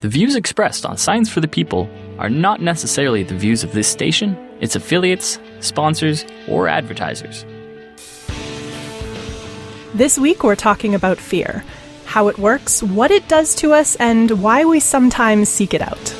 The views expressed on Science for the People are not necessarily the views of this station, its affiliates, sponsors, or advertisers. This week we're talking about fear, how it works, what it does to us, and why we sometimes seek it out.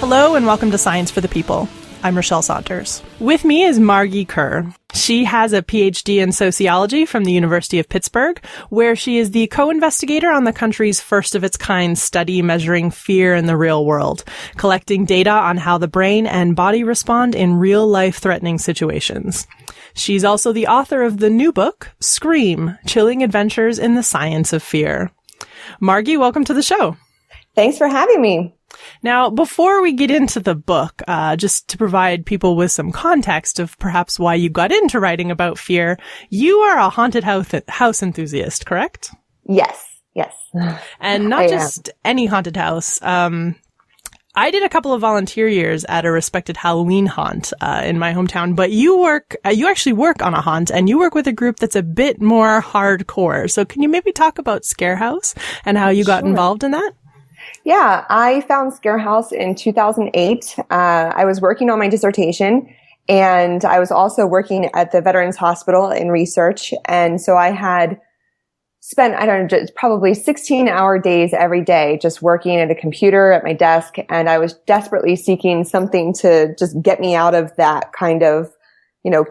Hello and welcome to Science for the People. I'm Rochelle Saunders. With me is Margee Kerr. She has a PhD in sociology from the University of Pittsburgh, where she is the co-investigator on the country's first-of-its-kind study measuring fear in the real world, collecting data on how the brain and body respond in real-life threatening situations. She's also the author of the new book, Scream: Chilling Adventures in the Science of Fear. Margee, welcome to the show. Thanks for having me. Now, before we get into the book, just to provide people with some context of perhaps why you got into writing about fear, you are a haunted house enthusiast, correct? Yes. And not just any haunted house. I did a couple of volunteer years at a respected Halloween haunt in my hometown, but you actually work on a haunt, and you work with a group that's a bit more hardcore. So can you maybe talk about Scare House and how you got involved in that? Yeah, I found Scare House in 2008. I was working on my dissertation, and I was also working at the Veterans Hospital in research. And so I had spent, probably 16-hour days every day just working at a computer at my desk. And I was desperately seeking something to just get me out of that kind of,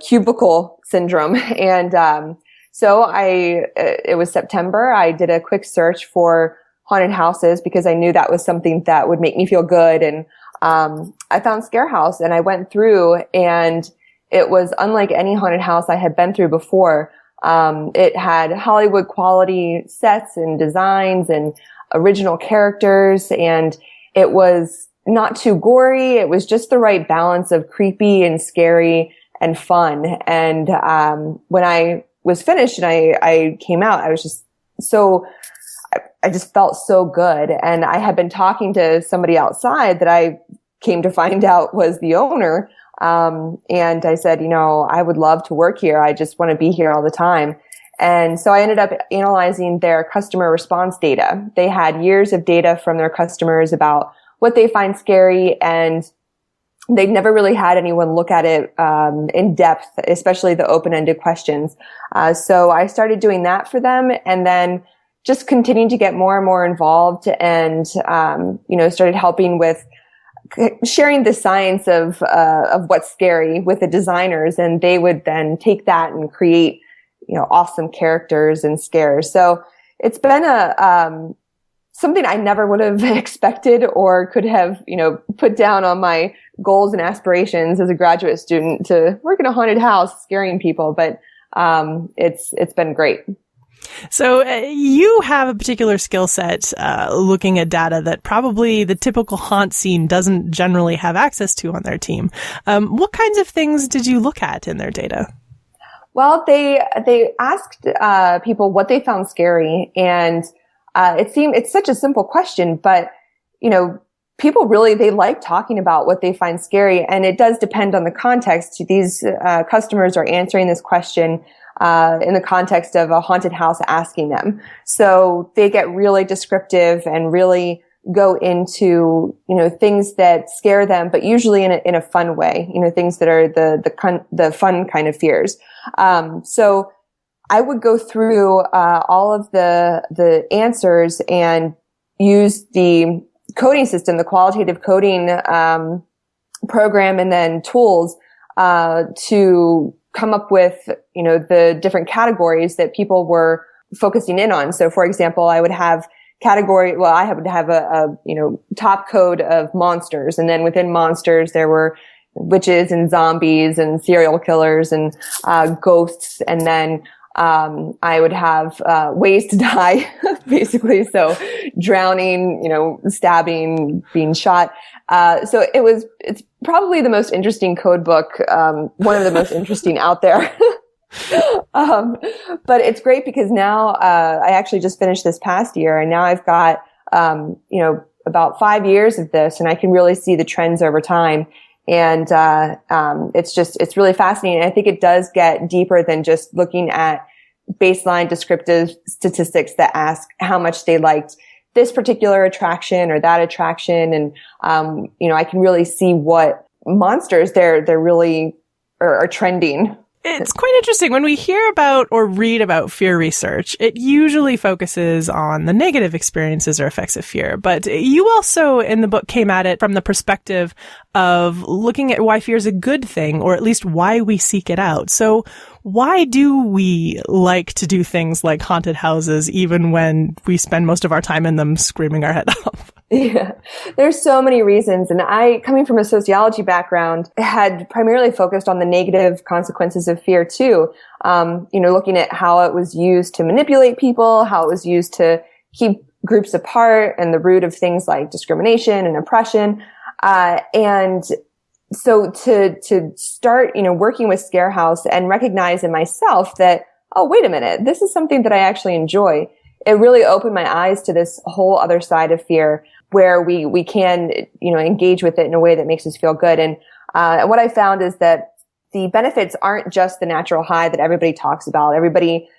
cubicle syndrome. And so it was September. I did a quick search for haunted houses because I knew that was something that would make me feel good. And I found Scare House, and I went through, and it was unlike any haunted house I had been through before. It had Hollywood quality sets and designs and original characters, and it was not too gory. It was just the right balance of creepy and scary and fun. And when I was finished and I came out, I was just I just felt so good. And I had been talking to somebody outside that I came to find out was the owner. And I said, I would love to work here. I just want to be here all the time. And so I ended up analyzing their customer response data. They had years of data from their customers about what they find scary, and they've never really had anyone look at it in depth, especially the open-ended questions. So I started doing that for them, and then just continuing to get more and more involved, and started helping with sharing the science of what's scary with the designers, and they would then take that and create awesome characters and scares. So it's been something I never would have expected or could have put down on my goals and aspirations as a graduate student to work in a haunted house scaring people, but it's been great. So you have a particular skill set looking at data that probably the typical haunt scene doesn't generally have access to on their team. What kinds of things did you look at in their data? Well, they asked people what they found scary, and it's such a simple question, but people really, they like talking about what they find scary, and it does depend on the context. These customers are answering this question in the context of a haunted house asking them. So they get really descriptive and really go into, things that scare them, but usually in a fun way, things that are the fun kind of fears. So I would go through, all of the answers and use the coding system, the qualitative coding, program, and then tools, to come up with, the different categories that people were focusing in on. So for example, I would have I would have a top code of monsters. And then within monsters, there were witches and zombies and serial killers and, ghosts. And then, I would have, ways to die, basically. So drowning, stabbing, being shot. So it's probably the most interesting code book, one of the most interesting out there. But it's great because now, I actually just finished this past year, and now I've got, about 5 years of this, and I can really see the trends over time. And, it's really fascinating. I think it does get deeper than just looking at baseline descriptive statistics that ask how much they liked this particular attraction or that attraction. And, I can really see what monsters they're really are trending. It's quite interesting. When we hear about or read about fear research, it usually focuses on the negative experiences or effects of fear. But you also, in the book, came at it from the perspective of looking at why fear is a good thing, or at least why we seek it out. So why do we like to do things like haunted houses, even when we spend most of our time in them screaming our head off? Yeah, there's so many reasons. And I, coming from a sociology background, had primarily focused on the negative consequences of fear too. Looking at how it was used to manipulate people, how it was used to keep groups apart, and the root of things like discrimination and oppression. And so to start, working with Scarehouse and recognize in myself that, oh, wait a minute, this is something that I actually enjoy. It really opened my eyes to this whole other side of fear where we can, engage with it in a way that makes us feel good. And what I found is that the benefits aren't just the natural high that everybody talks about. Everybody,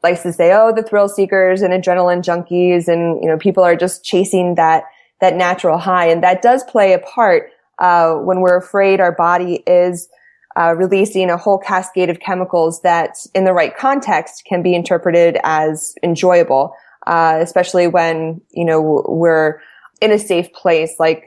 likes to say, oh, the thrill seekers and adrenaline junkies, and, people are just chasing that natural high. And that does play a part. When we're afraid, our body is releasing a whole cascade of chemicals that in the right context can be interpreted as enjoyable, especially when, we're in a safe place, like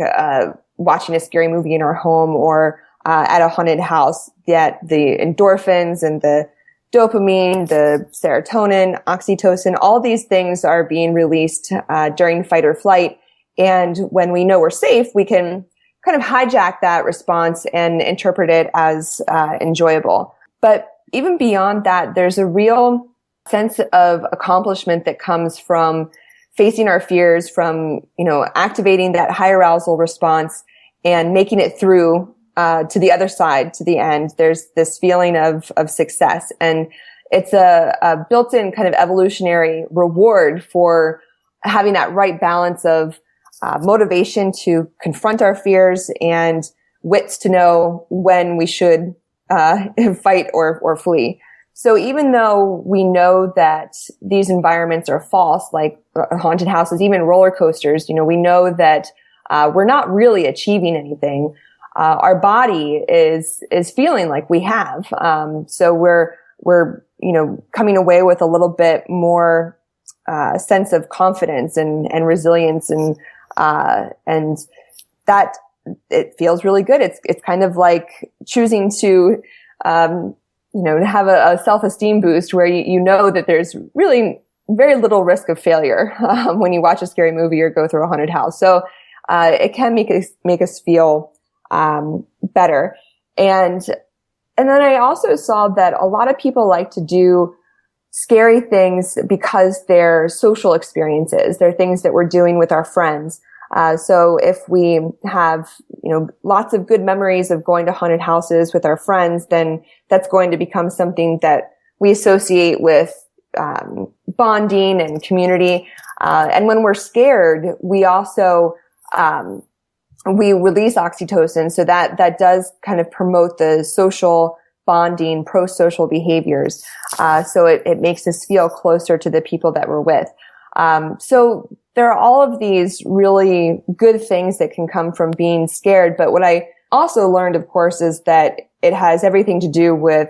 watching a scary movie in our home or at a haunted house. That the endorphins and the dopamine, the serotonin, oxytocin, all these things are being released during fight or flight. And when we know we're safe, we can kind of hijack that response and interpret it as enjoyable. But even beyond that, there's a real sense of accomplishment that comes from facing our fears, from, activating that high arousal response and making it through to the other side, to the end. There's this feeling of success. And it's a built-in kind of evolutionary reward for having that right balance of motivation to confront our fears and wits to know when we should fight or flee. So even though we know that these environments are false, like haunted houses, even roller coasters, we know that we're not really achieving anything. Our body is feeling like we have. So we're coming away with a little bit more sense of confidence and resilience, and that it feels really good. It's kind of like choosing to, have a self-esteem boost where you know that there's really very little risk of failure, when you watch a scary movie or go through a haunted house. So, it can make us feel, better. And then I also saw that a lot of people like to do scary things because they're social experiences. They're things that we're doing with our friends. So if we have, lots of good memories of going to haunted houses with our friends, then that's going to become something that we associate with, bonding and community. And when we're scared, we also, we release oxytocin. So that does kind of promote the social bonding, pro-social behaviors. So it makes us feel closer to the people that we're with. So there are all of these really good things that can come from being scared. But what I also learned, of course, is that it has everything to do with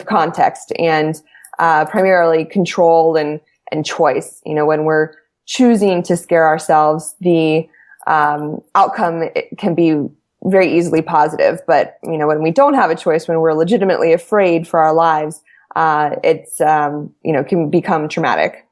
context and, primarily control and choice. When we're choosing to scare ourselves, the, outcome can be very easily positive. But, when we don't have a choice, when we're legitimately afraid for our lives, it's, can become traumatic.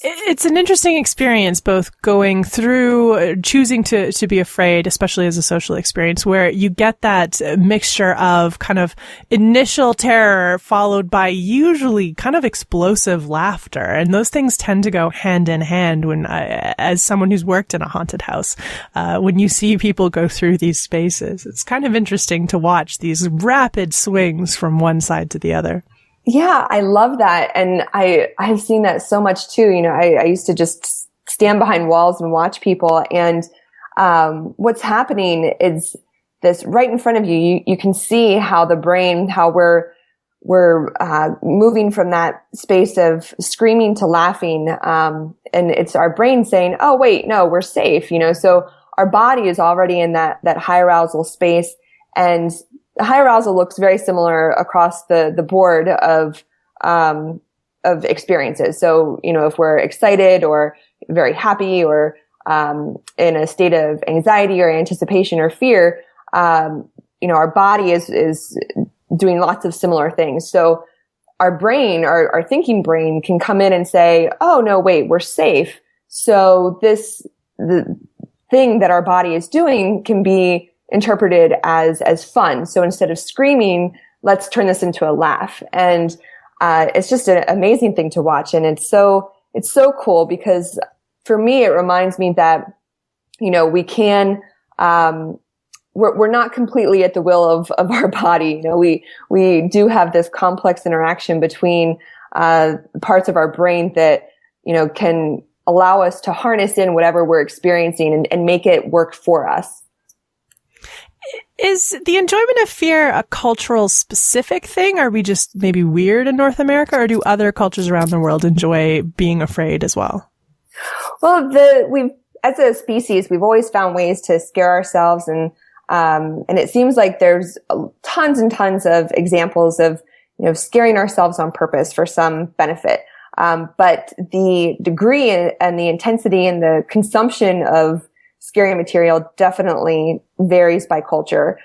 It's an interesting experience, both going through choosing to be afraid, especially as a social experience, where you get that mixture of kind of initial terror followed by usually kind of explosive laughter. And those things tend to go hand in hand when, as someone who's worked in a haunted house, when you see people go through these spaces, it's kind of interesting to watch these rapid swings from one side to the other. Yeah, I love that. And I've seen that so much too. I used to just stand behind walls and watch people. And, what's happening is this right in front of you. You can see how the brain, how we're we're moving from that space of screaming to laughing, and it's our brain saying, "Oh, wait, no, we're safe." So our body is already in that high arousal space, and high arousal looks very similar across the board of experiences. So if we're excited or very happy or in a state of anxiety or anticipation or fear, our body is doing lots of similar things. So our brain, our thinking brain, can come in and say, "Oh, no, wait, we're safe." So the thing that our body is doing can be interpreted as fun. So instead of screaming, let's turn this into a laugh. And it's just an amazing thing to watch. And it's so cool, because for me, it reminds me that, we can, we're not completely at the will of our body. We do have this complex interaction between, parts of our brain that, can allow us to harness in whatever we're experiencing and make it work for us. Is the enjoyment of fear a cultural specific thing? Are we just maybe weird in North America, or do other cultures around the world enjoy being afraid as well? Well, as a species, we've always found ways to scare ourselves, and it seems like there's tons and tons of examples of, scaring ourselves on purpose for some benefit. But the degree and the intensity and the consumption of scary material definitely varies by culture.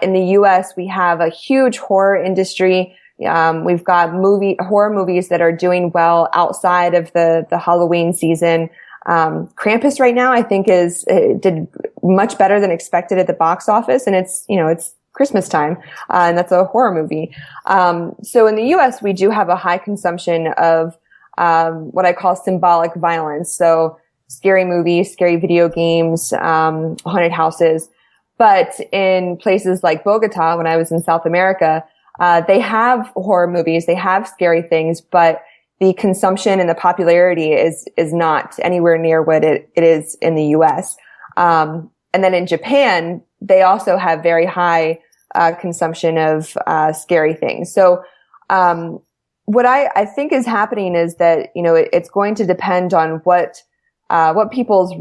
In the U.S., we have a huge horror industry. We've got horror movies that are doing well outside of the Halloween season. Krampus right now, I think, did much better than expected at the box office, and it's Christmas time, and that's a horror movie. So in the U.S., we do have a high consumption of what I call symbolic violence. So scary movies, scary video games, haunted houses. But in places like Bogota, when I was in South America, they have horror movies, they have scary things, but the consumption and the popularity is not anywhere near what it is in the US. And then in Japan, they also have very high consumption of scary things. So what I think is happening is that, it's going to depend on what people's,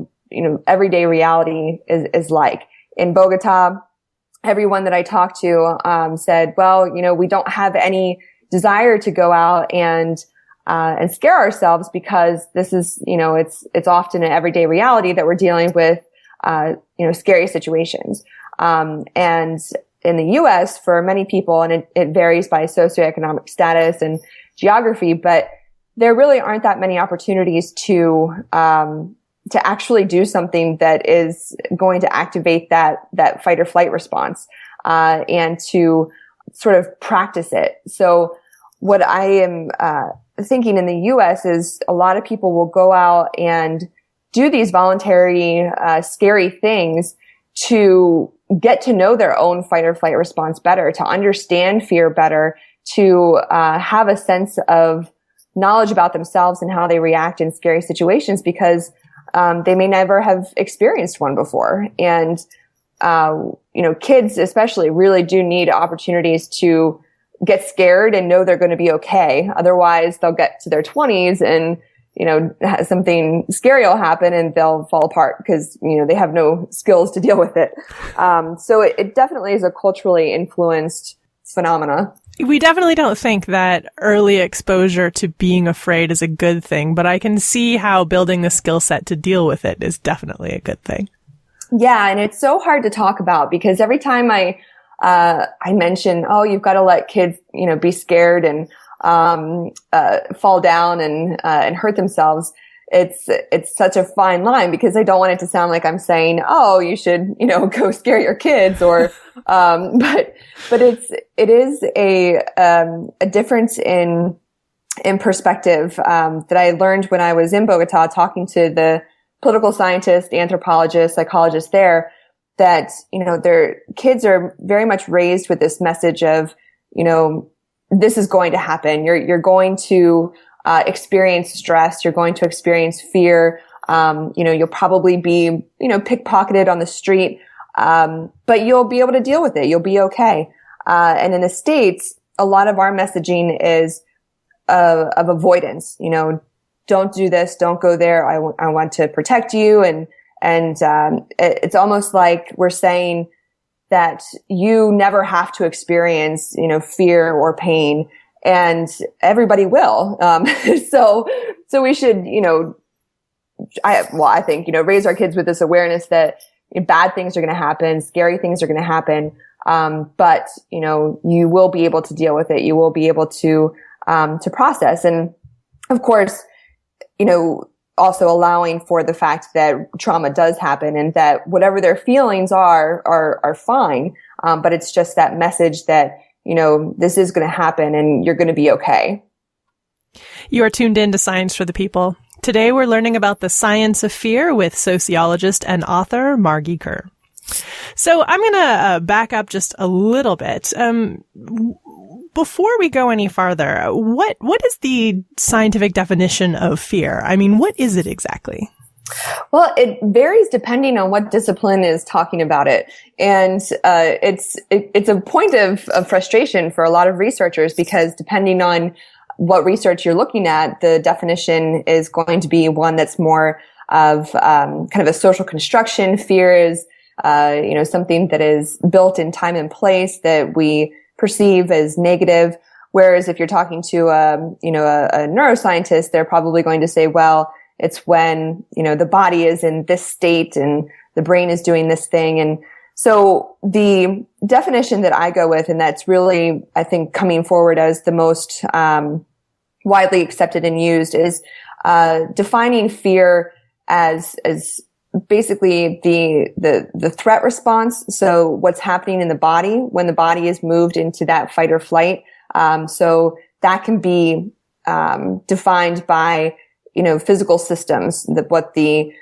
everyday reality is like. In Bogota, everyone that I talked to said, well, we don't have any desire to go out and scare ourselves, because this is, it's often an everyday reality that we're dealing with, scary situations. And in the U.S., for many people, and it varies by socioeconomic status and geography, but there really aren't that many opportunities to actually do something that is going to activate that fight or flight response, and to sort of practice it. So what I am thinking in the U.S. is a lot of people will go out and do these voluntary, scary things to get to know their own fight or flight response better, to understand fear better, to have a sense of knowledge about themselves and how they react in scary situations, because they may never have experienced one before. And kids especially really do need opportunities to get scared and know they're going to be okay. Otherwise, they'll get to their 20s and something scary will happen and they'll fall apart because, they have no skills to deal with it. So it definitely is a culturally influenced phenomena. We definitely don't think that early exposure to being afraid is a good thing, but I can see how building the skill set to deal with it is definitely a good thing. Yeah. And it's so hard to talk about, because every time I mention, oh, you've got to let kids, be scared and fall down and hurt themselves. It's such a fine line, because I don't want it to sound like I'm saying, oh, you should, go scare your kids, or, but it is a difference in perspective, that I learned when I was in Bogota talking to the political scientist, anthropologist, psychologist there, that, their kids are very much raised with this message of, this is going to happen. You're going to experience stress. You're going to experience fear. You'll probably be, pickpocketed on the street. But you'll be able to deal with it. You'll be okay. And in the States, a lot of our messaging is of avoidance. Don't do this, don't go there. I want to protect you, and it's almost like we're saying that you never have to experience, fear or pain, and everybody will. So we should, I think, raise our kids with this awareness that bad things are going to happen, scary things are going to happen. But, you will be able to deal with it. You will be able to process. And of course, also allowing for the fact that trauma does happen and that whatever their feelings are fine. But it's just that message that, this is going to happen and you're going to be okay. You are tuned in to Science for the People. Today we're learning about the science of fear with sociologist and author Margee Kerr. So I'm going to back up just a little bit. Before we go any farther, what is the scientific definition of fear? I mean, what is it exactly? Well, it varies depending on what discipline is talking about it. And it's a point of frustration for a lot of researchers, because depending on what research you're looking at, the definition is going to be one that's more of kind of a social construction. Fear is something that is built in time and place that we perceive as negative. Whereas if you're talking to a neuroscientist, they're probably going to say, well, it's when, the body is in this state and the brain is doing this thing. And so the definition that I go with, and that's really, I think, coming forward as the most widely accepted and used, is defining fear as basically the threat response. So what's happening in the body when the body is moved into that fight or flight. So that can be defined by physical systems, what the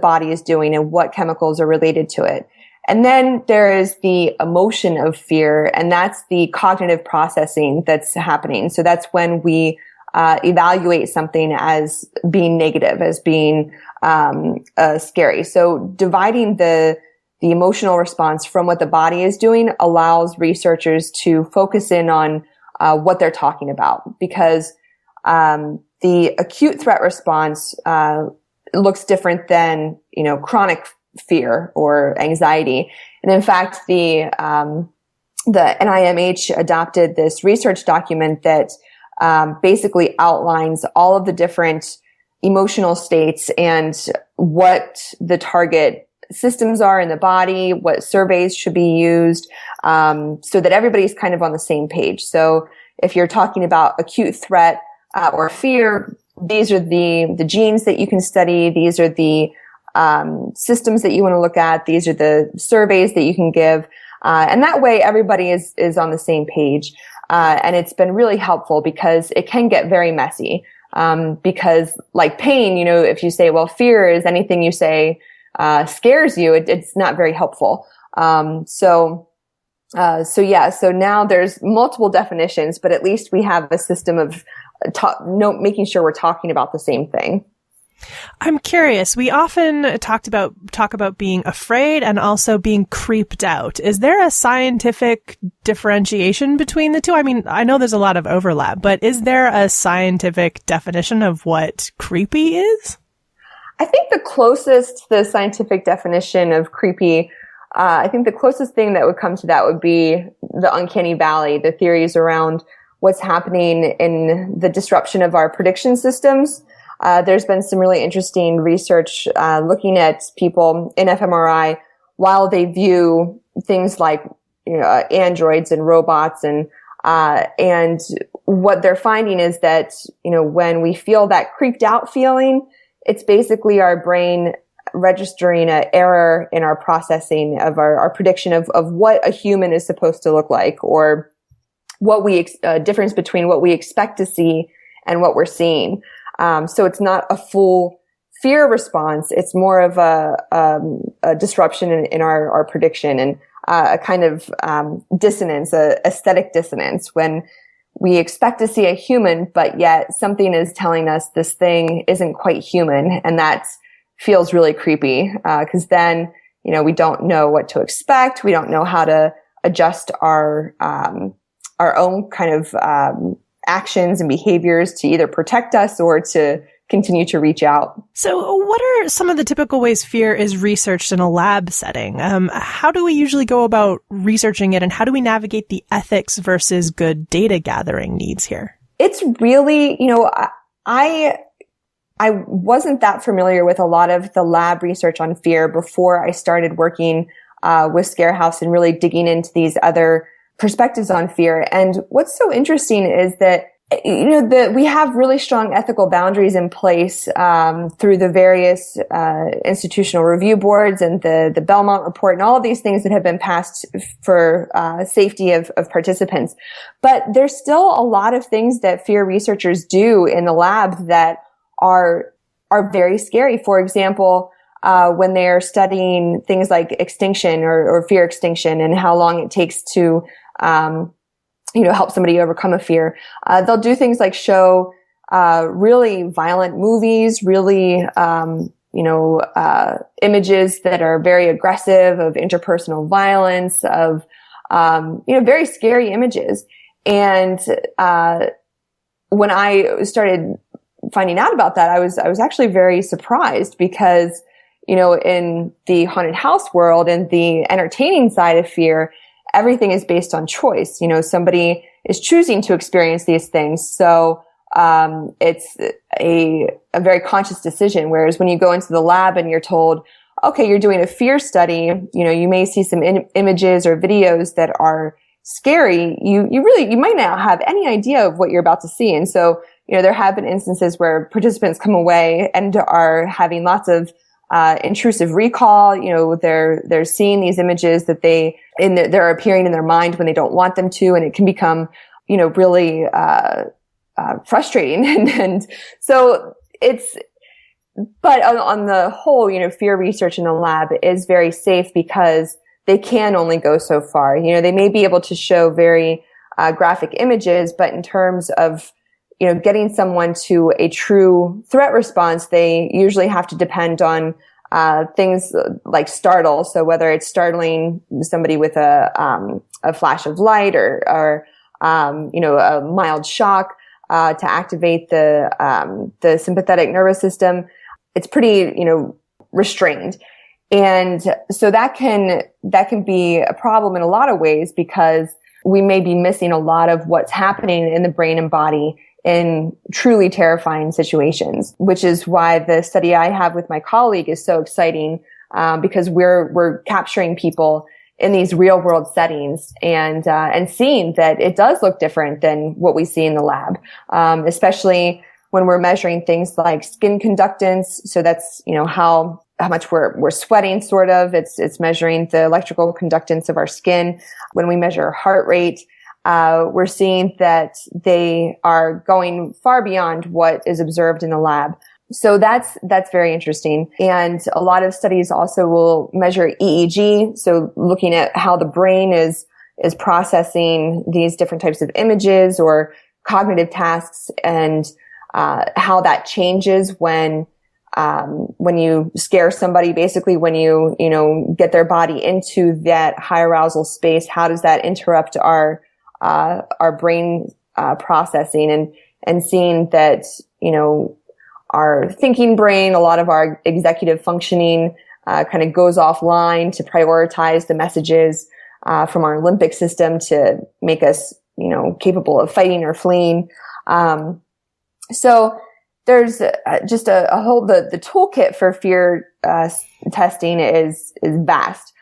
body is doing and what chemicals are related to it. And then there is the emotion of fear, and that's the cognitive processing that's happening. So that's when we evaluate something as being negative, as being scary. So dividing the emotional response from what the body is doing allows researchers to focus in on what they're talking about, because the acute threat response looks different than chronic fear or anxiety. And in fact, the NIMH adopted this research document that basically outlines all of the different emotional states and what the target systems are in the body, what surveys should be used, so that everybody's kind of on the same page. So if you're talking about acute threat or fear, these are the genes that you can study. These are the systems that you want to look at. These are the surveys that you can give. And that way everybody is on the same page. And it's been really helpful because it can get very messy. Because like pain, if you say, well, fear is anything you say, scares you, it's not very helpful. So now there's multiple definitions, but at least we have a system of making sure we're talking about the same thing. I'm curious. We often talk about being afraid and also being creeped out. Is there a scientific differentiation between the two? I mean, I know there's a lot of overlap, but is there a scientific definition of what creepy is? I think the scientific definition of creepy, I think the closest thing that would come to that would be the uncanny valley, the theories around what's happening in the disruption of our prediction systems. There's been some really interesting research looking at people in fMRI while they view things like androids and robots, and what they're finding is that when we feel that creeped out feeling, it's basically our brain registering an error in our processing of our prediction of what a human is supposed to look like, or what difference between what we expect to see and what we're seeing. So it's not a full fear response. It's more of a disruption in our prediction, and a kind of dissonance, a aesthetic dissonance, when we expect to see a human, but yet something is telling us this thing isn't quite human, and that feels really creepy, because then we don't know what to expect. We don't know how to adjust our our own kind of actions and behaviors to either protect us or to continue to reach out. So what are some of the typical ways fear is researched in a lab setting? How do we usually go about researching it, and how do we navigate the ethics versus good data gathering needs here? It's really, I wasn't that familiar with a lot of the lab research on fear before I started working with Scarehouse and really digging into these other perspectives on fear. And what's so interesting is that we have really strong ethical boundaries in place through the various institutional review boards and the Belmont Report and all of these things that have been passed for safety of participants. But there's still a lot of things that fear researchers do in the lab that are very scary. For example, when they're studying things like extinction or fear extinction and how long it takes to help somebody overcome a fear. They'll do things like show really violent movies, really images that are very aggressive of interpersonal violence, of very scary images. And when I started finding out about that, I was actually very surprised because in the haunted house world and the entertaining side of fear, everything is based on choice. Somebody is choosing to experience these things. So, it's a very conscious decision. Whereas when you go into the lab and you're told, okay, you're doing a fear study, you may see some images or videos that are scary. You might not have any idea of what you're about to see. And so, there have been instances where participants come away and are having lots of intrusive recall. They're seeing these images that they're appearing in their mind when they don't want them to, and it can become, really frustrating. and so but on the whole, fear research in the lab is very safe because they can only go so far. They may be able to show very graphic images, but in terms of getting someone to a true threat response, they usually have to depend on things like startle. So whether it's startling somebody with a flash of light or a mild shock to activate the sympathetic nervous system, it's pretty restrained. And so that can be a problem in a lot of ways because we may be missing a lot of what's happening in the brain and body in truly terrifying situations, which is why the study I have with my colleague is so exciting, because we're capturing people in these real world settings and seeing that it does look different than what we see in the lab, especially when we're measuring things like skin conductance. So that's, how much we're sweating, sort of. It's measuring the electrical conductance of our skin. When we measure heart rate, we're seeing that they are going far beyond what is observed in the lab. So that's very interesting. And a lot of studies also will measure EEG. So looking at how the brain is processing these different types of images or cognitive tasks, and how that changes when you scare somebody. Basically, when you get their body into that high arousal space, how does that interrupt our brain processing, and seeing that our thinking brain, a lot of our executive functioning kind of goes offline to prioritize the messages from our limbic system to make us capable of fighting or fleeing. So there's just a whole the toolkit for fear testing is vast.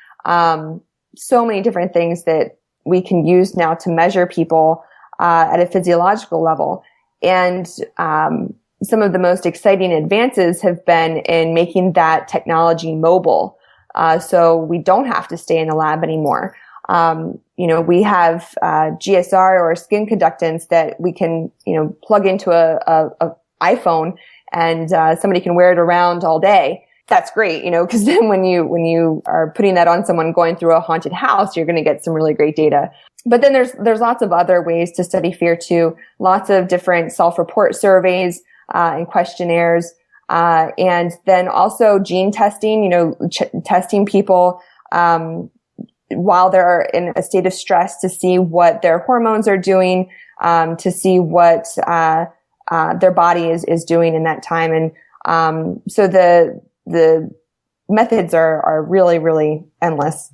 So many different things that we can use now to measure people at a physiological level. And some of the most exciting advances have been in making that technology mobile. So we don't have to stay in the lab anymore. We have GSR or skin conductance that we can, plug into a iPhone, and somebody can wear it around all day. That's great, because then when you are putting that on someone going through a haunted house, you're going to get some really great data. But then there's lots of other ways to study fear too. Lots of different self-report surveys and questionnaires, and then also gene testing. Testing people while they're in a state of stress, to see what their hormones are doing, to see what their body is doing in that time. And so the methods are really, really endless.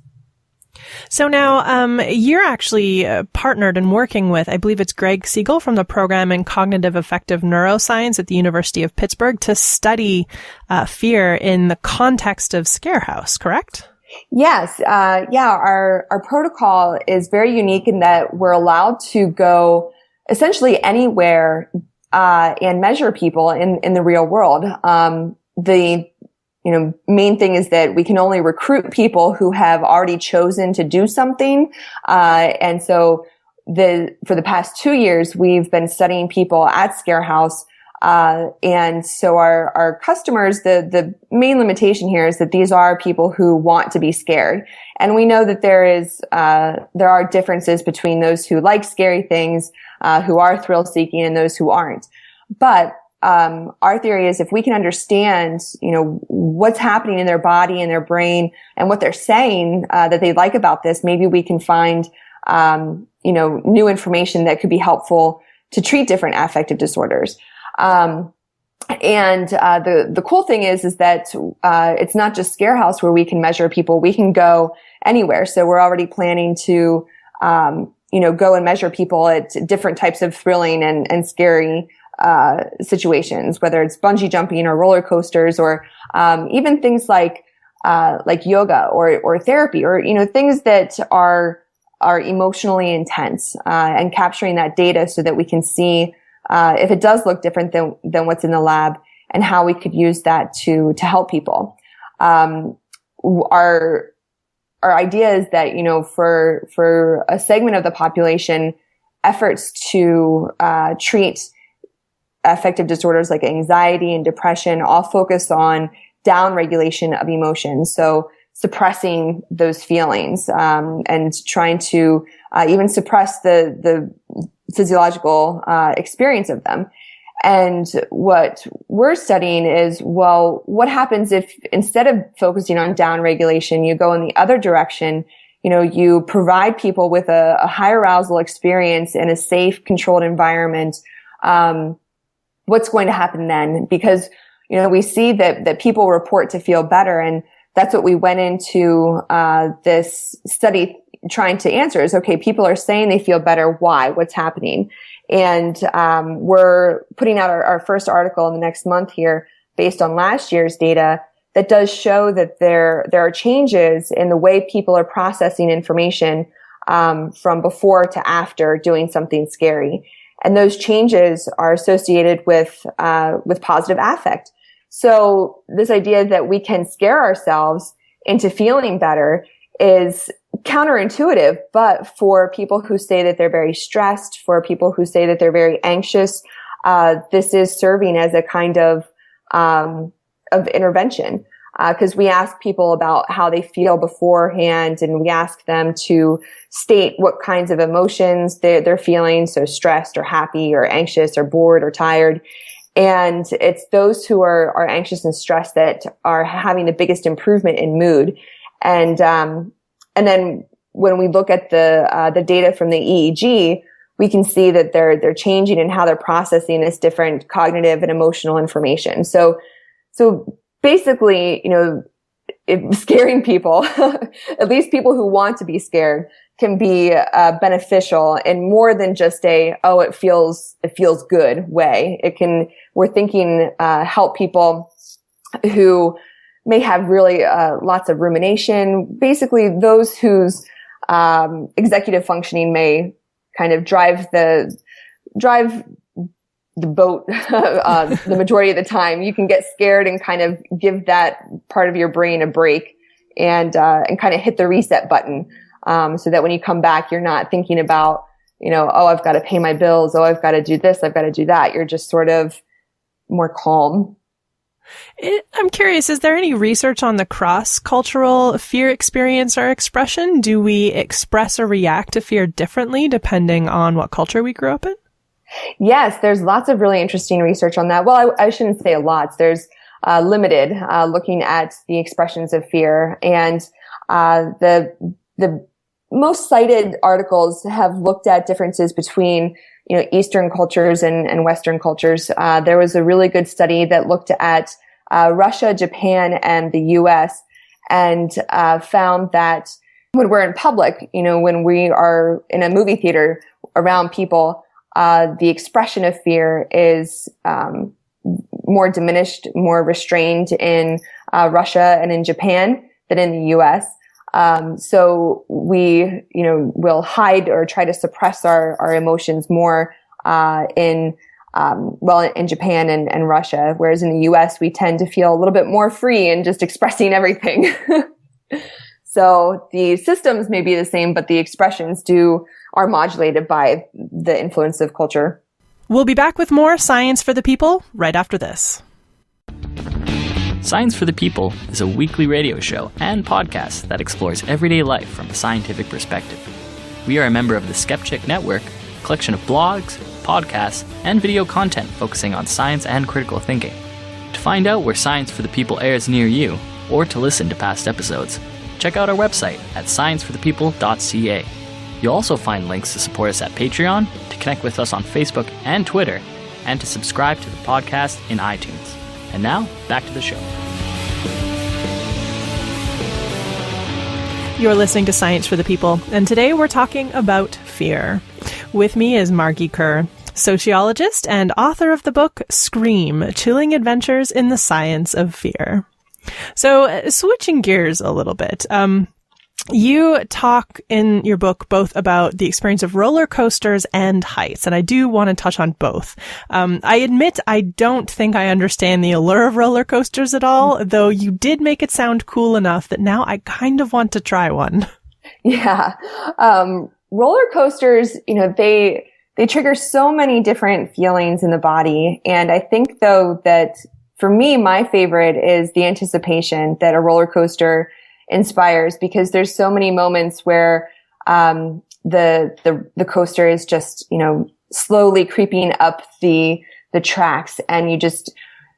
So now, you're actually partnered and working with, I believe it's Greg Siegel from the program in cognitive affective neuroscience at the University of Pittsburgh to study fear in the context of Scarehouse, correct? Yes. Our protocol is very unique in that we're allowed to go essentially anywhere and measure people in the real world. The main thing is that we can only recruit people who have already chosen to do something. And so for the past 2 years, we've been studying people at Scarehouse. And so our customers, the main limitation here is that these are people who want to be scared. And we know that there are differences between those who like scary things, who are thrill seeking, and those who aren't. But our theory is if we can understand, what's happening in their body and their brain and what they're saying, that they like about this, maybe we can find, new information that could be helpful to treat different affective disorders. The cool thing is that, it's not just Scarehouse where we can measure people. We can go anywhere. So we're already planning to, go and measure people at different types of thrilling and scary situations, whether it's bungee jumping or roller coasters or even things like yoga or therapy or things that are emotionally intense, and capturing that data so that we can see if it does look different than what's in the lab and how we could use that to help people. Our idea is that for a segment of the population, efforts to treat affective disorders like anxiety and depression all focus on down-regulation of emotions. So suppressing those feelings, and trying to even suppress the physiological experience of them. And what we're studying is, well, what happens if instead of focusing on down-regulation, you go in the other direction? You provide people with a high arousal experience in a safe, controlled environment. What's going to happen then? Because, we see that people report to feel better. And that's what we went into, this study trying to answer is, okay, people are saying they feel better. Why? What's happening? And, we're putting out our first article in the next month here based on last year's data that does show that there are changes in the way people are processing information, from before to after doing something scary. And those changes are associated with positive affect. So this idea that we can scare ourselves into feeling better is counterintuitive, but for people who say that they're very stressed, for people who say that they're very anxious, this is serving as a kind of intervention. Because we ask people about how they feel beforehand, and we ask them to state what kinds of emotions they're feeling, so stressed or happy or anxious or bored or tired. And it's those who are anxious and stressed that are having the biggest improvement in mood. And then when we look at the data from the EEG, we can see that they're changing in how they're processing this different cognitive and emotional information. So basically, scaring people, at least people who want to be scared, can be beneficial in more than just it feels good way. We're thinking help people who may have really lots of rumination, basically those whose executive functioning may kind of drive the boat the majority of the time. You can get scared and kind of give that part of your brain a break and kind of hit the reset button, so that when you come back, you're not thinking about, I've got to pay my bills. Oh, I've got to do this. I've got to do that. You're just sort of more calm. I'm curious, is there any research on the cross-cultural fear experience or expression? Do we express or react to fear differently depending on what culture we grew up in? Yes, there's lots of really interesting research on that. Well, I shouldn't say lots. There's limited looking at the expressions of fear, and the most cited articles have looked at differences between, Eastern cultures and Western cultures. There was a really good study that looked at Russia, Japan, and the U.S. and found that when we're in public, when we are in a movie theater around people, the expression of fear is more diminished, more restrained in Russia and in Japan than in the U.S. So we, will hide or try to suppress our emotions more in Japan and Russia, whereas in the U.S. we tend to feel a little bit more free in just expressing everything. So the systems may be the same, but the expressions are modulated by the influence of culture. We'll be back with more Science for the People right after this. Science for the People is a weekly radio show and podcast that explores everyday life from a scientific perspective. We are a member of the Skeptic Network, a collection of blogs, podcasts, and video content focusing on science and critical thinking. To find out where Science for the People airs near you, or to listen to past episodes, check out our website at scienceforthepeople.ca. You'll also find links to support us at Patreon, to connect with us on Facebook and Twitter, and to subscribe to the podcast in iTunes. And now, back to the show. You're listening to Science for the People, and today we're talking about fear. With me is Margee Kerr, sociologist and author of the book Scream: Chilling Adventures in the Science of Fear. So, switching gears a little bit, you talk in your book both about the experience of roller coasters and heights, and I do want to touch on both. I admit I don't think I understand the allure of roller coasters at all, though you did make it sound cool enough that now I kind of want to try one. Yeah. Roller coasters, they trigger so many different feelings in the body. And I think, though, that for me, my favorite is the anticipation that a roller coaster inspires, because there's so many moments where the coaster is just, slowly creeping up the tracks, and you just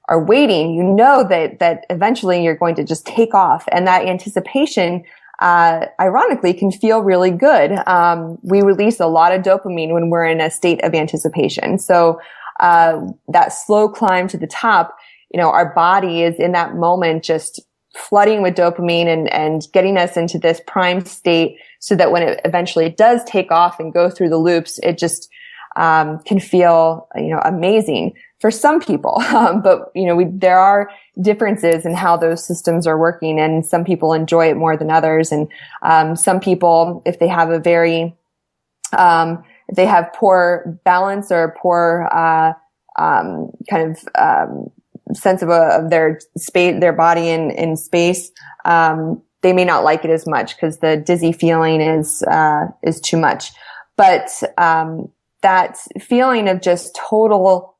are waiting. You know that eventually you're going to just take off, and that anticipation ironically can feel really good. We release a lot of dopamine when we're in a state of anticipation. So that slow climb to the top, our body is in that moment just flooding with dopamine and getting us into this primed state, so that when it eventually does take off and go through the loops, it just can feel, amazing for some people. But, there are differences in how those systems are working, and some people enjoy it more than others. And some people, if they have if they have poor balance or poor sense of their space, their body in space, they may not like it as much because the dizzy feeling is too much. But that feeling of just total,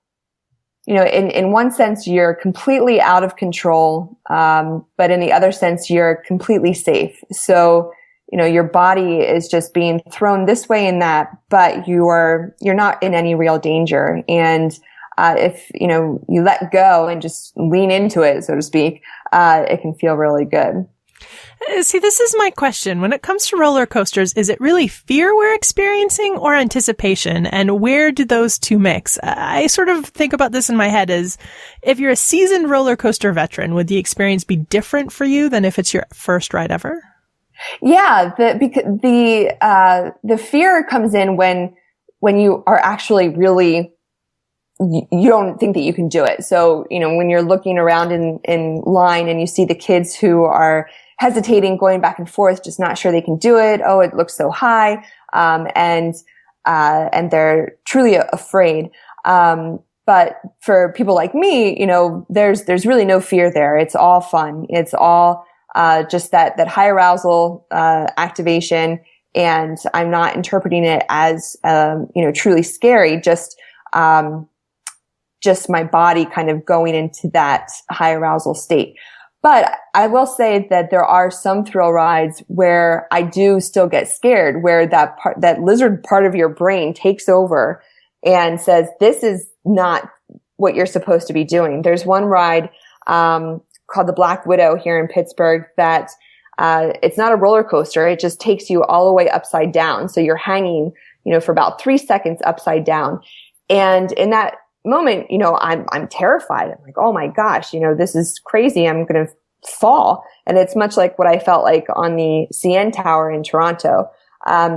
in one sense you're completely out of control, but in the other sense you're completely safe. So your body is just being thrown this way and that, but you're not in any real danger. And if, you let go and just lean into it, so to speak, it can feel really good. See, this is my question. When it comes to roller coasters, is it really fear we're experiencing or anticipation? And where do those two mix? I sort of think about this in my head as, if you're a seasoned roller coaster veteran, would the experience be different for you than if it's your first ride ever? Yeah, the fear comes in when you are actually really, you don't think that you can do it. So, when you're looking around in line and you see the kids who are hesitating, going back and forth, just not sure they can do it. Oh, it looks so high. And they're truly afraid. But for people like me, there's really no fear there. It's all fun. It's all, just that high arousal, activation. And I'm not interpreting it as, truly scary, just my body kind of going into that high arousal state. But I will say that there are some thrill rides where I do still get scared, where that lizard part of your brain takes over and says, this is not what you're supposed to be doing. There's one ride, called the Black Widow here in Pittsburgh that, it's not a roller coaster. It just takes you all the way upside down. So you're hanging, for about 3 seconds upside down. And in that moment, I'm terrified. I'm like, oh my gosh, this is crazy. I'm going to fall. And it's much like what I felt like on the CN Tower in Toronto.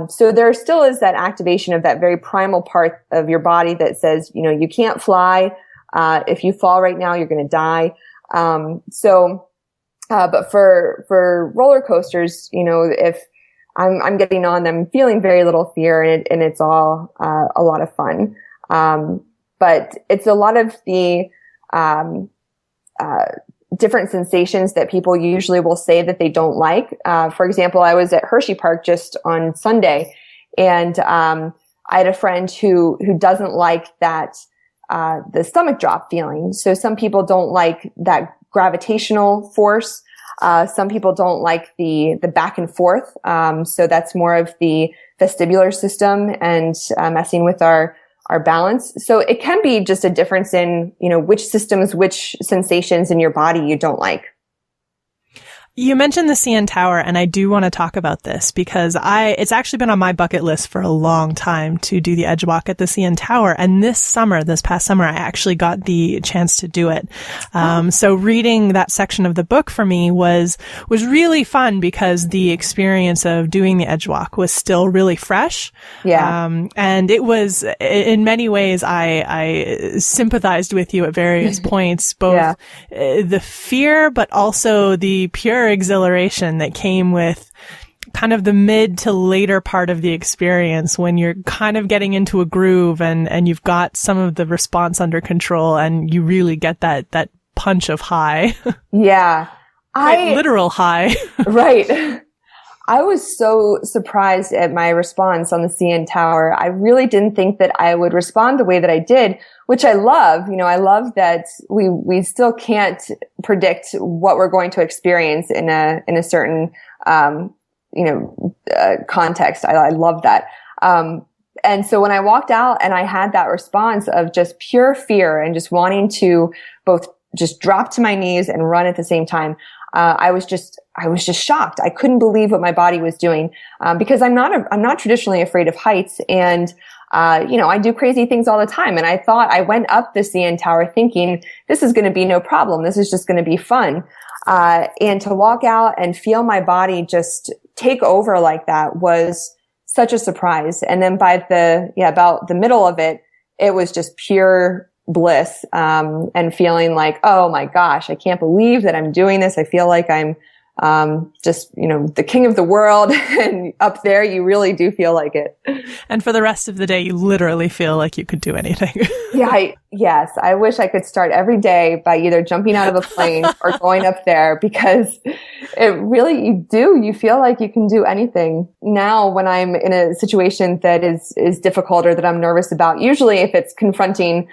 So there still is that activation of that very primal part of your body that says, you can't fly. If you fall right now, you're going to die. But for roller coasters, if I'm getting on them, feeling very little fear, and it's all a lot of fun. But it's a lot of the different sensations that people usually will say that they don't like. For example, I was at Hershey Park just on Sunday, and I had a friend who doesn't like that the stomach drop feeling. So some people don't like that gravitational force. Some people don't like the back and forth. So that's more of the vestibular system and messing with our balance. So it can be just a difference in, which systems, which sensations in your body you don't like. You mentioned the CN Tower, and I do want to talk about this because it's actually been on my bucket list for a long time to do the edge walk at the CN Tower. And this past summer, I actually got the chance to do it. So reading that section of the book for me was really fun because the experience of doing the edge walk was still really fresh. Yeah. And it was, in many ways, I sympathized with you at various points, both the fear, but also the pure exhilaration that came with kind of the mid to later part of the experience when you're kind of getting into a groove and you've got some of the response under control and you really get that punch of high. Yeah. Literal high. Right. I was so surprised at my response on the CN Tower. I really didn't think that I would respond the way that I did, which I love. I love that we still can't predict what we're going to experience in a certain, context. I love that. And so when I walked out and I had that response of just pure fear and just wanting to both just drop to my knees and run at the same time, I was just shocked. I couldn't believe what my body was doing, because I'm not traditionally afraid of heights. And, I do crazy things all the time. And I thought I went up the CN Tower thinking this is going to be no problem. This is just going to be fun. And to walk out and feel my body just take over like that was such a surprise. And then by about the middle of it, it was just pure bliss, and feeling like, oh my gosh, I can't believe that I'm doing this. I feel like I'm, just, the king of the world. And up there, you really do feel like it. And for the rest of the day, you literally feel like you could do anything. Yes. I wish I could start every day by either jumping out of a plane or going up there, because you feel like you can do anything. Now, when I'm in a situation that is difficult or that I'm nervous about, usually if it's confronting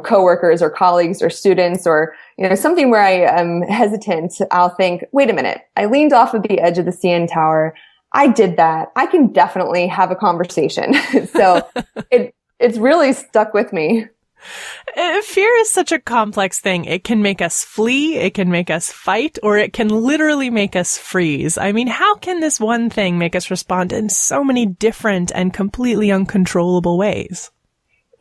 coworkers or colleagues or students or, something where I am hesitant, I'll think, wait a minute, I leaned off of the edge of the CN Tower. I did that. I can definitely have a conversation. So it's really stuck with me. Fear is such a complex thing. It can make us flee, it can make us fight, or it can literally make us freeze. I mean, how can this one thing make us respond in so many different and completely uncontrollable ways?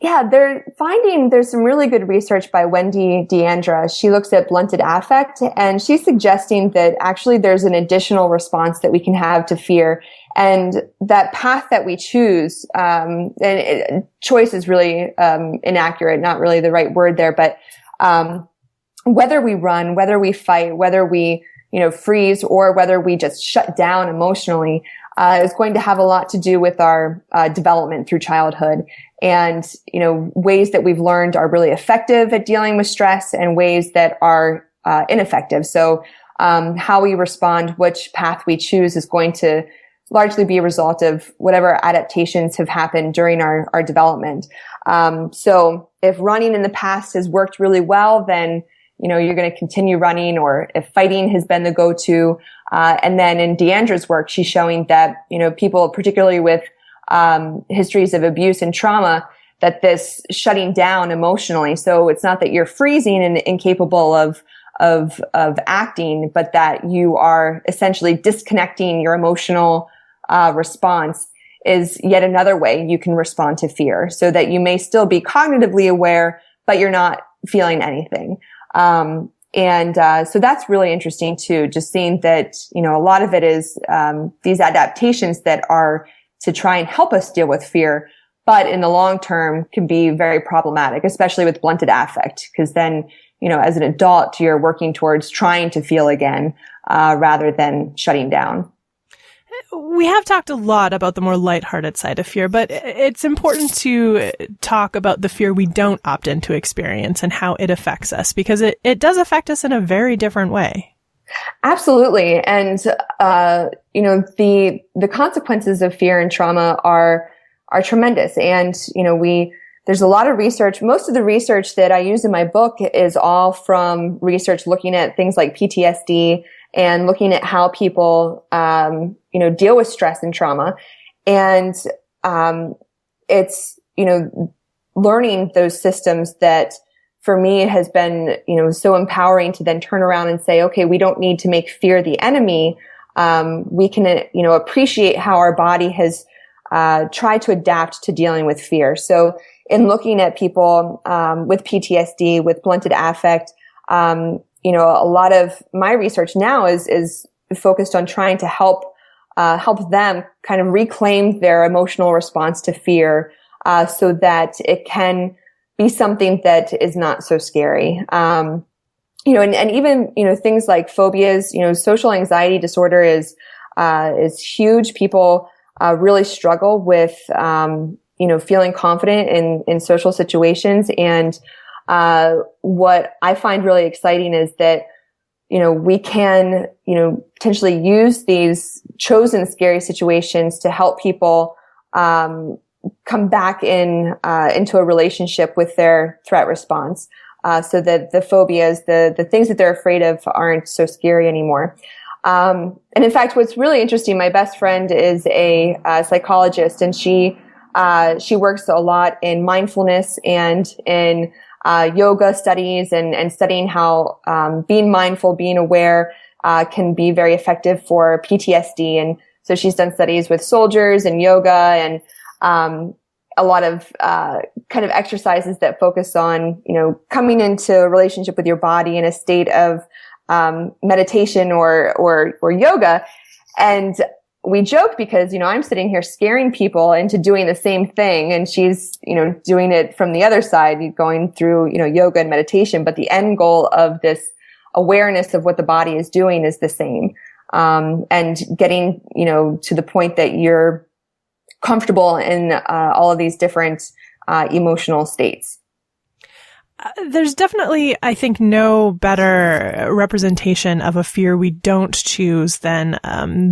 Yeah, there's some really good research by Wendy Deandra. She looks at blunted affect, and she's suggesting that actually there's an additional response that we can have to fear. And that path that we choose, choice is really inaccurate, not really the right word there, but whether we run, whether we fight, whether we freeze, or whether we just shut down emotionally, is going to have a lot to do with our development through childhood. And, ways that we've learned are really effective at dealing with stress and ways that are ineffective. So how we respond, which path we choose is going to largely be a result of whatever adaptations have happened during our development. So if running in the past has worked really well, then, you're going to continue running, or if fighting has been the go-to. And then in Deandra's work, she's showing that, people, particularly with histories of abuse and trauma, that this shutting down emotionally. So it's not that you're freezing and incapable of of acting, but that you are essentially disconnecting your emotional response is yet another way you can respond to fear, so that you may still be cognitively aware, but you're not feeling anything. So that's really interesting too, just seeing that, a lot of it is these adaptations that are to try and help us deal with fear, but in the long term can be very problematic, especially with blunted affect, because then, as an adult, you're working towards trying to feel again, rather than shutting down. We have talked a lot about the more lighthearted side of fear, but it's important to talk about the fear we don't opt in to experience and how it affects us, because it does affect us in a very different way. Absolutely. And, the consequences of fear and trauma are tremendous. And, there's a lot of research. Most of the research that I use in my book is all from research looking at things like PTSD and looking at how people, deal with stress and trauma. And, it's, learning those systems that for me has been, so empowering to then turn around and say, okay, we don't need to make fear the enemy. We can, appreciate how our body has, tried to adapt to dealing with fear. So in looking at people, with PTSD, with blunted affect, a lot of my research now is focused on trying to help them kind of reclaim their emotional response to fear, so that it can be something that is not so scary. And even, things like phobias, social anxiety disorder is huge. People, really struggle with, feeling confident in social situations. And, what I find really exciting is that, we can, potentially use these chosen scary situations to help people, come back into a relationship with their threat response, so that the phobias, the things that they're afraid of aren't so scary anymore. And in fact, what's really interesting, my best friend is a psychologist, and she works a lot in mindfulness and in yoga studies and studying how being mindful, being aware can be very effective for PTSD. And so she's done studies with soldiers and yoga and a lot of kind of exercises that focus on, coming into a relationship with your body in a state of meditation or yoga. And we joke because, I'm sitting here scaring people into doing the same thing, and she's, doing it from the other side, going through, yoga and meditation. But the end goal of this awareness of what the body is doing is the same. And getting, to the point that you're comfortable in all of these different emotional states. There's definitely, I think, no better representation of a fear we don't choose than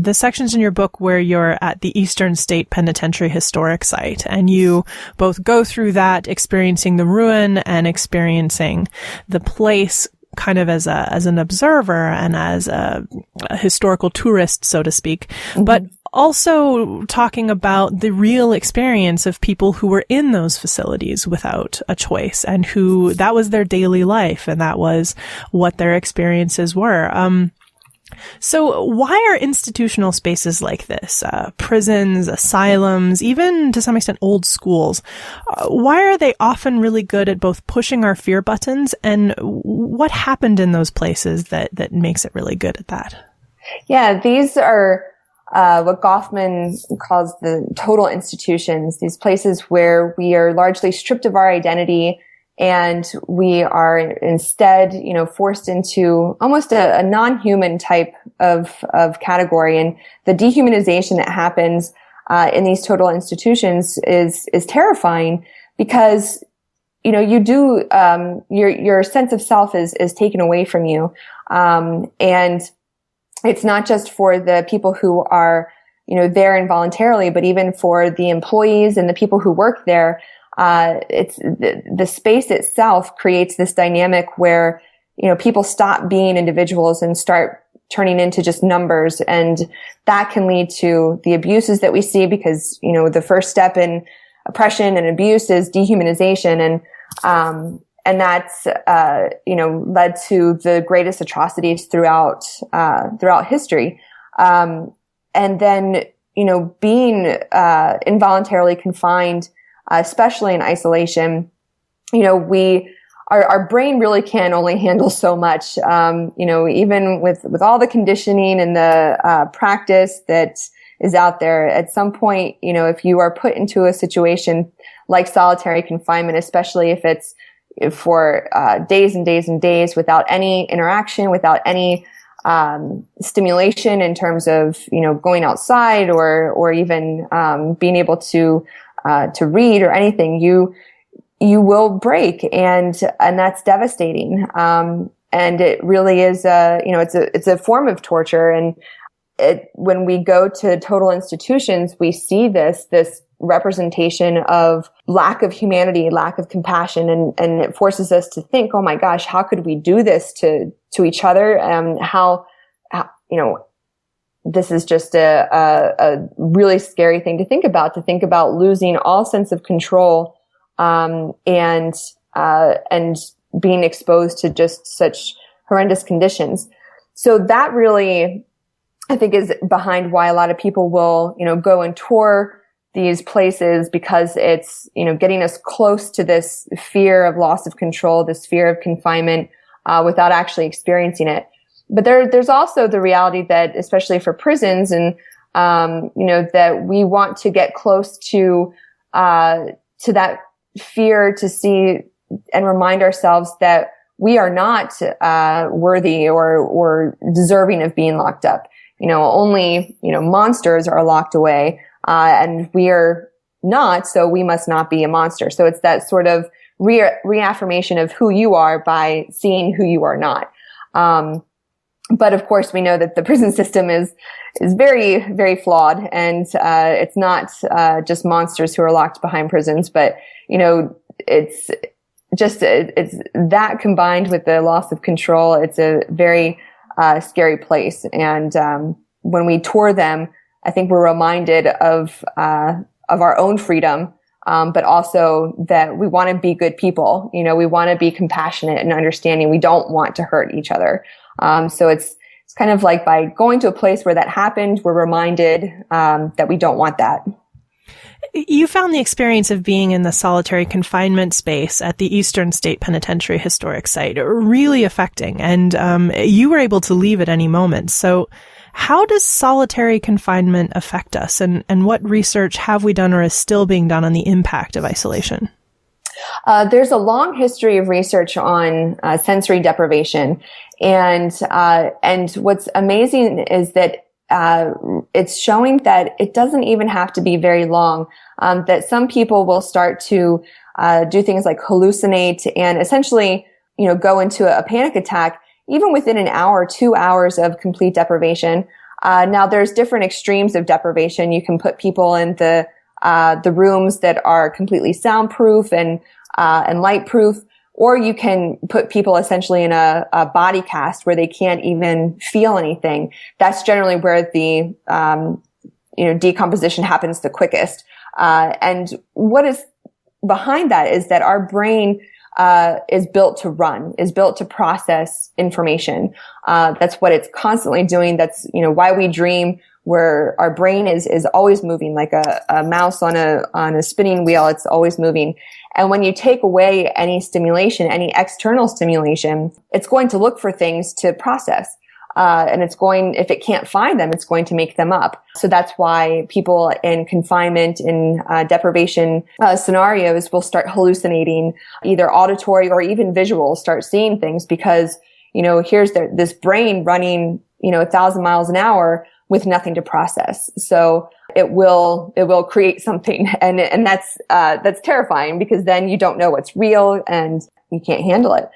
the sections in your book where you're at the Eastern State Penitentiary Historic Site, and you both go through that, experiencing the ruin and experiencing the place kind of as an observer and as a historical tourist, so to speak, but also talking about the real experience of people who were in those facilities without a choice, and who that was their daily life and that was what their experiences were. So why are institutional spaces like this, prisons, asylums, even to some extent old schools, why are they often really good at both pushing our fear buttons, and what happened in those places that makes it really good at that? Yeah, these are what Goffman calls the total institutions, these places where we are largely stripped of our identity and we are instead, forced into almost a non-human type of category. And the dehumanization that happens in these total institutions is terrifying, because you do your sense of self is taken away from you, and it's not just for the people who are there involuntarily, but even for the employees and the people who work there. It's the space itself creates this dynamic where, people stop being individuals and start turning into just numbers. And that can lead to the abuses that we see, because, the first step in oppression and abuse is dehumanization. that's, led to the greatest atrocities throughout history. And then, being, involuntarily confined, especially in isolation, our brain really can only handle so much. Even with all the conditioning and the, practice that is out there, at some point, if you are put into a situation like solitary confinement, especially if it's for days and days and days without any interaction, without any stimulation in terms of going outside or even being able to read or anything, you will break, and that's devastating. And it really is it's a form of torture. And when we go to total institutions, we see this representation of lack of humanity, lack of compassion, and it forces us to think, oh my gosh, how could we do this to each other? How this is just a really scary thing to think about losing all sense of control, and being exposed to just such horrendous conditions. So that really, I think, is behind why a lot of people will, go and tour these places, because it's, getting us close to this fear of loss of control, this fear of confinement, without actually experiencing it. But there's also the reality that, especially for prisons, and, that we want to get close to that fear, to see and remind ourselves that we are not, worthy or deserving of being locked up. Only, monsters are locked away, and we are not, so we must not be a monster. So it's that sort of reaffirmation of who you are by seeing who you are not. But of course, we know that the prison system is very, very flawed, and it's not just monsters who are locked behind prisons, but it's that combined with the loss of control. It's a very scary place, and when we tour them, I think we're reminded of our own freedom, but also that we want to be good people. We want to be compassionate and understanding. We don't want to hurt each other. So it's kind of like by going to a place where that happened, we're reminded that we don't want that. You found the experience of being in the solitary confinement space at the Eastern State Penitentiary Historic Site really affecting, and you were able to leave at any moment. So how does solitary confinement affect us, and what research have we done or is still being done on the impact of isolation? There's a long history of research on sensory deprivation, and what's amazing is that it's showing that it doesn't even have to be very long. That some people will start to do things like hallucinate and essentially, go into a panic attack even within an hour, 2 hours of complete deprivation. Now there's different extremes of deprivation. You can put people in the rooms that are completely soundproof and lightproof, or you can put people essentially in a body cast where they can't even feel anything. That's generally where the, decomposition happens the quickest. And what is behind that is that our brain, is built to process information. That's what it's constantly doing. That's, why we dream, where our brain is always moving like a mouse on a spinning wheel. It's always moving. And when you take away any stimulation, any external stimulation, it's going to look for things to process. And if it can't find them, it's going to make them up. So that's why people in confinement, in deprivation scenarios will start hallucinating, either auditory or even visual, start seeing things because, here's this brain running, 1,000 miles an hour with nothing to process. So it will create something. And that's terrifying because then you don't know what's real and you can't handle it.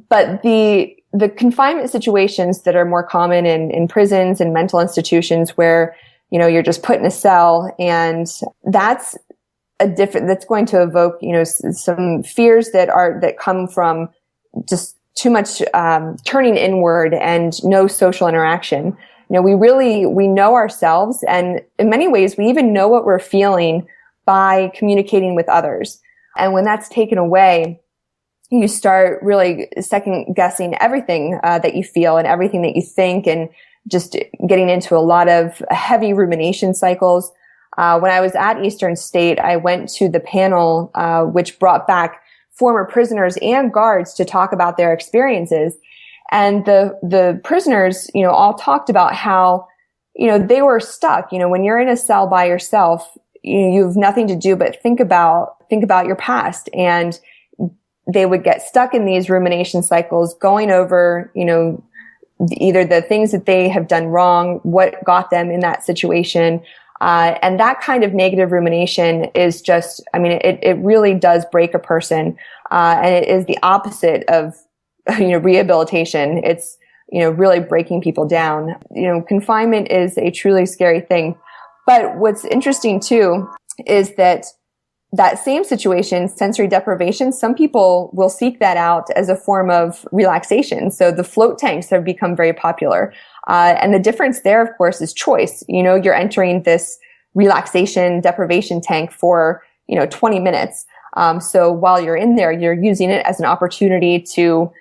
But the confinement situations that are more common in prisons and mental institutions where, you're just put in a cell, and that's going to evoke, some fears that come from just too much, turning inward and no social interaction. We know ourselves, and in many ways, we even know what we're feeling by communicating with others. And when that's taken away, you start really second guessing everything that you feel and everything that you think, and just getting into a lot of heavy rumination cycles. When I was at Eastern State, I went to the panel, which brought back former prisoners and guards to talk about their experiences. And the prisoners, all talked about how, they were stuck. When you're in a cell by yourself, you have nothing to do but think about your past. And they would get stuck in these rumination cycles, going over, either the things that they have done wrong, what got them in that situation. And that kind of negative rumination is just, it really does break a person. And it is the opposite of, rehabilitation. It's, really breaking people down. Confinement is a truly scary thing. But what's interesting too is that same situation, sensory deprivation, some people will seek that out as a form of relaxation. So the float tanks have become very popular. And the difference there, of course, is choice. You're entering this relaxation deprivation tank for, 20 minutes. So while you're in there, you're using it as an opportunity to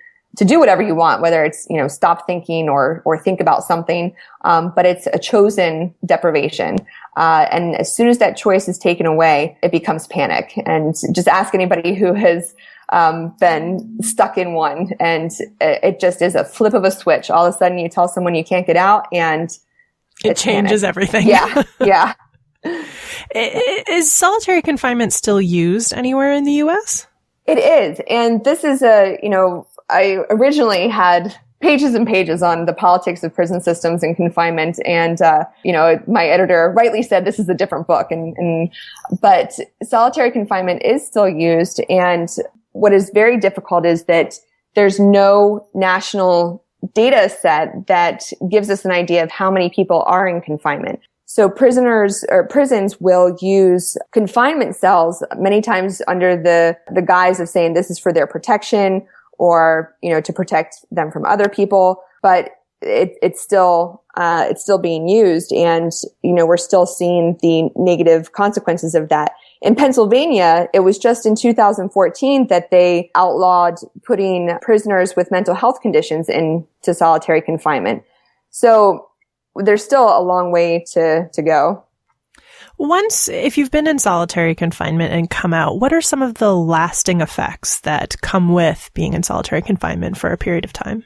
do whatever you want, whether it's, stop thinking or think about something. But it's a chosen deprivation. And as soon as that choice is taken away, it becomes panic. And just ask anybody who has, been stuck in one, and it just is a flip of a switch. All of a sudden you tell someone you can't get out, and it changes panic. Everything. Yeah. Yeah. Is solitary confinement still used anywhere in the U.S.? It is. And this is I originally had pages and pages on the politics of prison systems and confinement. And, my editor rightly said this is a different book. But solitary confinement is still used. And what is very difficult is that there's no national data set that gives us an idea of how many people are in confinement. So prisons will use confinement cells many times under the guise of saying this is for their protection, or, to protect them from other people. But it's still being used. And, we're still seeing the negative consequences of that. In Pennsylvania, it was just in 2014 that they outlawed putting prisoners with mental health conditions into solitary confinement. So there's still a long way to go. If you've been in solitary confinement and come out, what are some of the lasting effects that come with being in solitary confinement for a period of time?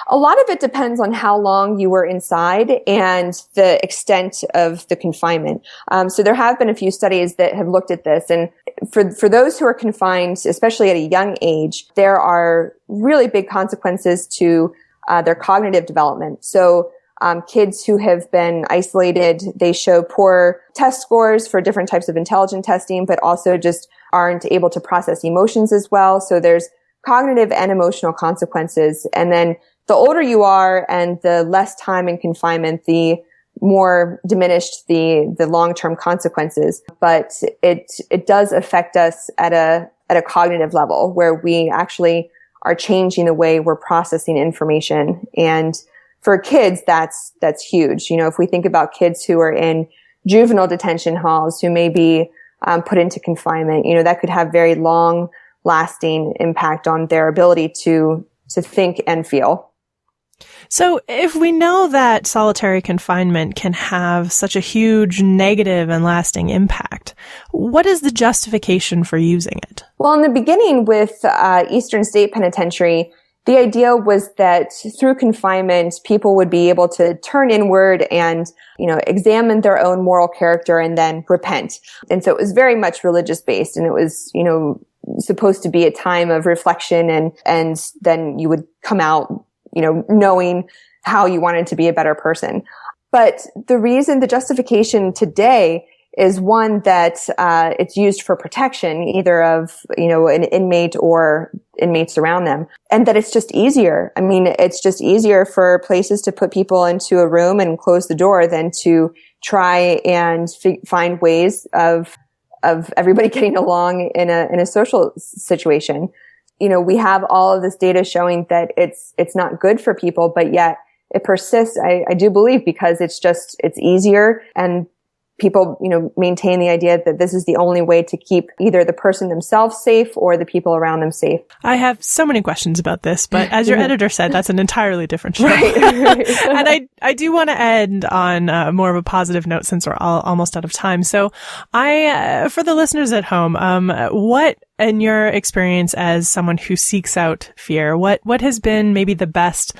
A lot of it depends on how long you were inside and the extent of the confinement. So there have been a few studies that have looked at this. And for those who are confined, especially at a young age, there are really big consequences to their cognitive development. So kids who have been isolated, they show poor test scores for different types of intelligence testing, but also just aren't able to process emotions as well. So there's cognitive and emotional consequences. And then the older you are and the less time in confinement, the more diminished the long-term consequences. But it does affect us at a cognitive level, where we actually are changing the way we're processing information. And for kids, that's huge. If we think about kids who are in juvenile detention halls, who may be put into confinement, that could have very long lasting impact on their ability to think and feel. So if we know that solitary confinement can have such a huge negative and lasting impact, what is the justification for using it? Well, in the beginning with Eastern State Penitentiary, the idea was that through confinement, people would be able to turn inward and, examine their own moral character and then repent. And so it was very much religious based, and it was, supposed to be a time of reflection, and then you would come out, knowing how you wanted to be a better person. But the justification today is one that it's used for protection, either of, an inmate or inmates around them. And that it's just easier. I mean, it's just easier for places to put people into a room and close the door than to try and find ways of everybody getting along in a social situation. We have all of this data showing that it's not good for people, but yet it persists. I do believe because it's easier, and people, maintain the idea that this is the only way to keep either the person themselves safe or the people around them safe. I have so many questions about this, but as your editor said, that's an entirely different show. Right. And I do want to end on more of a positive note since we're almost out of time. So for the listeners at home, what, in your experience as someone who seeks out fear, what has been maybe the best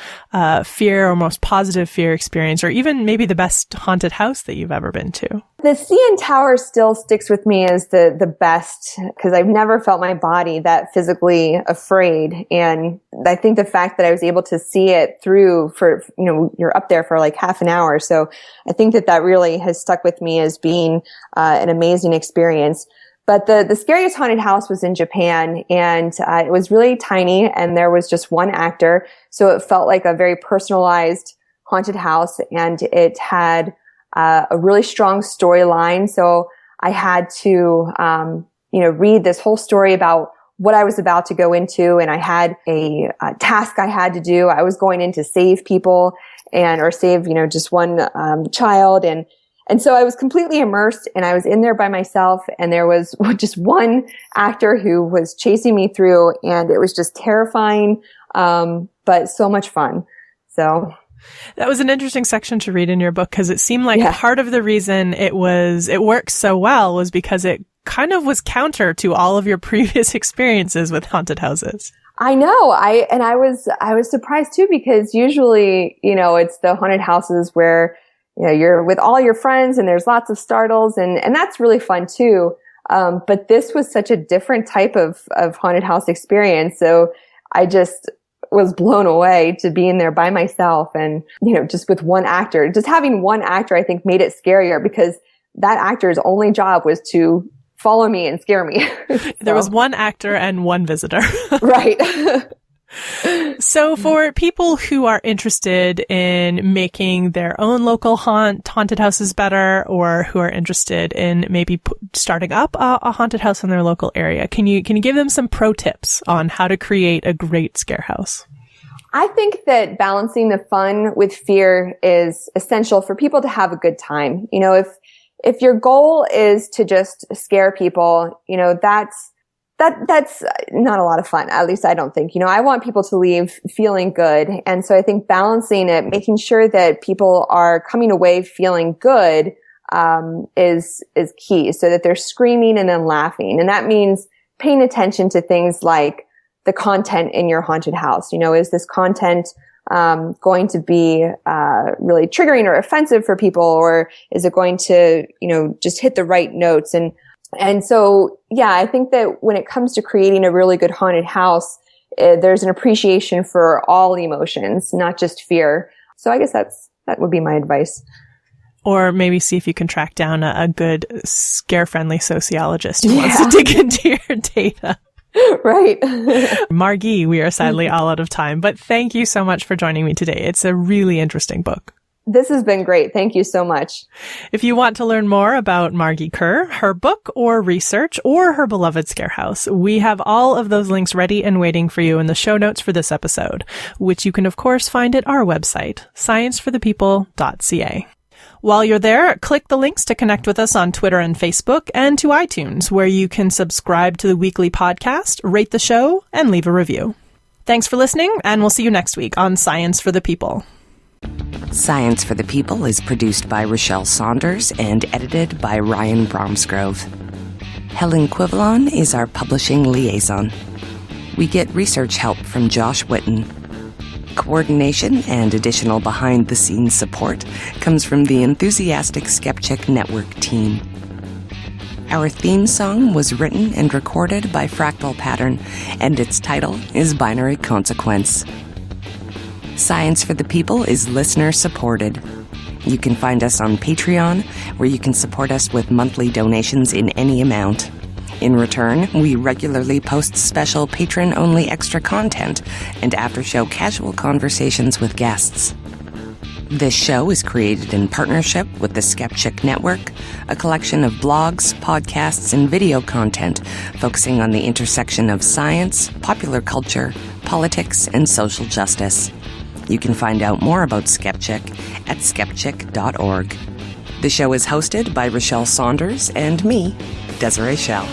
fear or most positive fear experience, or even maybe the best haunted house that you've ever been to? The CN Tower still sticks with me as the best, because I've never felt my body that physically afraid. And I think the fact that I was able to see it through for, you're up there for like half an hour. So I think that really has stuck with me as being an amazing experience. But the scariest haunted house was in Japan, and it was really tiny, and there was just one actor. So it felt like a very personalized haunted house, and it had a really strong storyline. So I had to, read this whole story about what I was about to go into, and I had a task I had to do. I was going in to save people or save, just one child, and so I was completely immersed, and I was in there by myself, and there was just one actor who was chasing me through, and it was just terrifying, but so much fun. So that was an interesting section to read in your book, because it seemed like part of the reason it worked so well was because it kind of was counter to all of your previous experiences with haunted houses. I know. I was surprised too, because usually, it's the haunted houses where you're with all your friends and there's lots of startles, and that's really fun too. But this was such a different type of haunted house experience. So I just was blown away to be in there by myself, and, just with one actor. Just having one actor, I think, made it scarier, because that actor's only job was to follow me and scare me. There was one actor and one visitor. Right. So for people who are interested in making their own local haunted houses better, or who are interested in maybe starting up a haunted house in their local area, can you give them some pro tips on how to create a great scare house? I think that balancing the fun with fear is essential for people to have a good time. If your goal is to just scare people, that's not a lot of fun. At least I don't think. I want people to leave feeling good. And so I think balancing it, making sure that people are coming away feeling good, is key, so that they're screaming and then laughing. And that means paying attention to things like the content in your haunted house. Is this content going to be really triggering or offensive for people, or is it going to, just hit the right notes? And so, I think that when it comes to creating a really good haunted house, there's an appreciation for all emotions, not just fear. So I guess that would be my advice. Or maybe see if you can track down a good scare-friendly sociologist who wants to dig into your data. Right. Margee, we are sadly all out of time, but thank you so much for joining me today. It's a really interesting book. This has been great. Thank you so much. If you want to learn more about Margee Kerr, her book or research, or her beloved scare house, we have all of those links ready and waiting for you in the show notes for this episode, which you can of course find at our website, scienceforthepeople.ca. While you're there, click the links to connect with us on Twitter and Facebook, and to iTunes, where you can subscribe to the weekly podcast, rate the show, and leave a review. Thanks for listening, and we'll see you next week on Science for the People. Science for the People is produced by Rochelle Saunders and edited by Ryan Bromsgrove. Helen Quivalon is our publishing liaison. We get research help from Josh Whitten. Coordination and additional behind-the-scenes support comes from the enthusiastic Skepchick Network team. Our theme song was written and recorded by Fractal Pattern, and its title is Binary Consequence. Science for the People is listener-supported. You can find us on Patreon, where you can support us with monthly donations in any amount. In return, we regularly post special patron-only extra content and after-show casual conversations with guests. This show is created in partnership with the Skepchick Network, a collection of blogs, podcasts, and video content focusing on the intersection of science, popular culture, politics, and social justice. You can find out more about Skepchick at skepchick.org. The show is hosted by Rochelle Saunders and me, Desiree Schell.